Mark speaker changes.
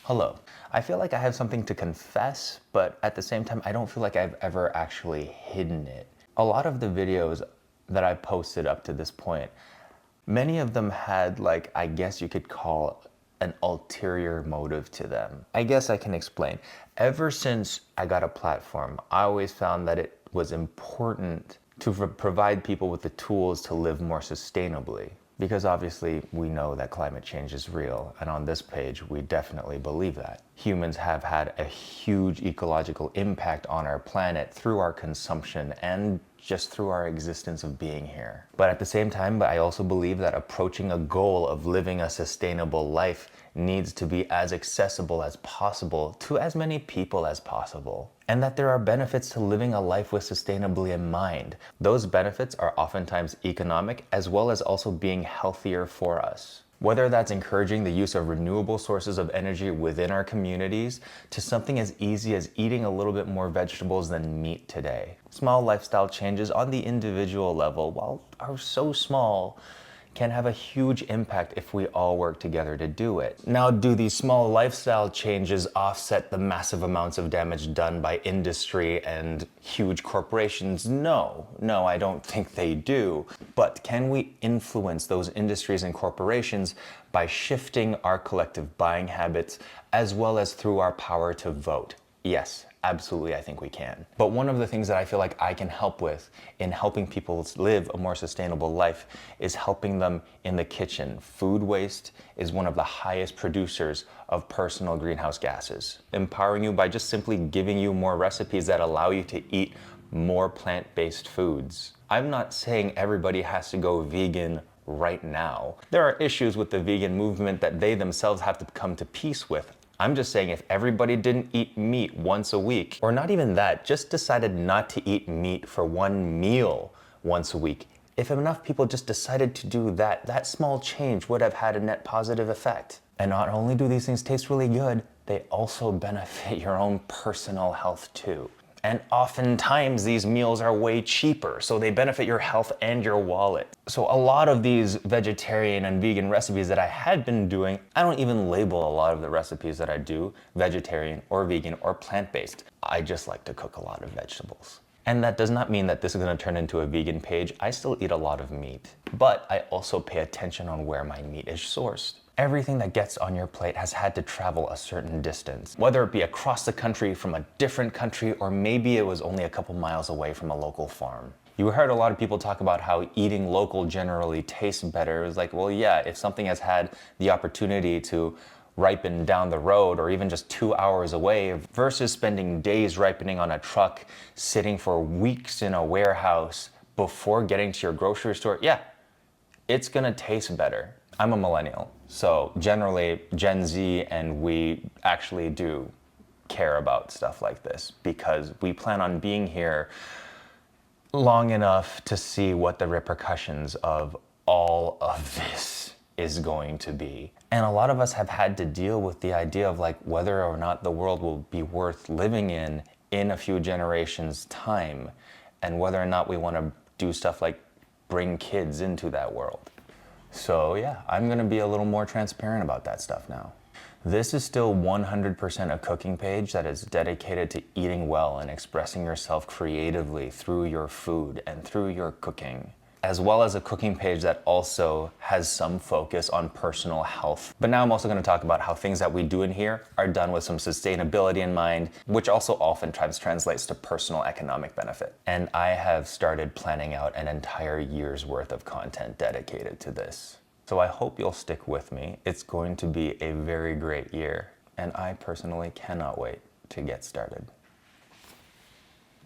Speaker 1: Hello. I feel like I have something to confess, but at the same time, I don't feel like I've ever actually hidden it. A lot of the videos that I posted up to this point, many of them had, like, I guess you could call an ulterior motive to them. I guess I can explain. Ever since I got a platform, I always found that it was important to provide people with the tools to live more sustainably. Because obviously we know that climate change is real, and on this page we definitely believe that. Humans have had a huge ecological impact on our planet through our consumption and just through our existence of being here. But at the same time, I also believe that approaching a goal of living a sustainable life needs to be as accessible as possible to as many people as possible. And that there are benefits to living a life with sustainably in mind. Those benefits are oftentimes economic, as well as also being healthier for us. Whether that's encouraging the use of renewable sources of energy within our communities, to something as easy as eating a little bit more vegetables than meat today. Small lifestyle changes on the individual level, while are so small, can have a huge impact if we all work together to do it. Now, do these small lifestyle changes offset the massive amounts of damage done by industry and huge corporations? No, I don't think they do. But can we influence those industries and corporations by shifting our collective buying habits as well as through our power to vote? Yes, absolutely, I think we can. But one of the things that I feel like I can help with in helping people live a more sustainable life is helping them in the kitchen. Food waste is one of the highest producers of personal greenhouse gases. Empowering you by just simply giving you more recipes that allow you to eat more plant-based foods. I'm not saying everybody has to go vegan right now. There are issues with the vegan movement that they themselves have to come to peace with. I'm just saying if everybody didn't eat meat once a week, or not even that, just decided not to eat meat for one meal once a week, if enough people just decided to do that, that small change would have had a net positive effect. And not only do these things taste really good, they also benefit your own personal health too. And oftentimes these meals are way cheaper, so they benefit your health and your wallet. So a lot of these vegetarian and vegan recipes that I had been doing, I don't even label a lot of the recipes that I do vegetarian or vegan or plant-based. I just like to cook a lot of vegetables. And that does not mean that this is going to turn into a vegan page. I still eat a lot of meat, but I also pay attention on where my meat is sourced. Everything that gets on your plate has had to travel a certain distance, whether it be across the country from a different country, or maybe it was only a couple miles away from a local farm. You heard a lot of people talk about how eating local generally tastes better. It was like, well, yeah, if something has had the opportunity to ripen down the road or even just 2 hours away versus spending days ripening on a truck, sitting for weeks in a warehouse before getting to your grocery store, yeah, it's gonna taste better. I'm a millennial, so generally Gen Z and we actually do care about stuff like this because we plan on being here long enough to see what the repercussions of all of this is going to be. And a lot of us have had to deal with the idea of like whether or not the world will be worth living in a few generations' time, and whether or not we want to do stuff like bring kids into that world. So yeah, I'm gonna be a little more transparent about that stuff now. This is still 100% a cooking page that is dedicated to eating well and expressing yourself creatively through your food and through your cooking, as well as a cooking page that also has some focus on personal health. But now I'm also going to talk about how things that we do in here are done with some sustainability in mind, which also oftentimes translates to personal economic benefit. And I have started planning out an entire year's worth of content dedicated to this. So I hope you'll stick with me. It's going to be a very great year, and I personally cannot wait to get started.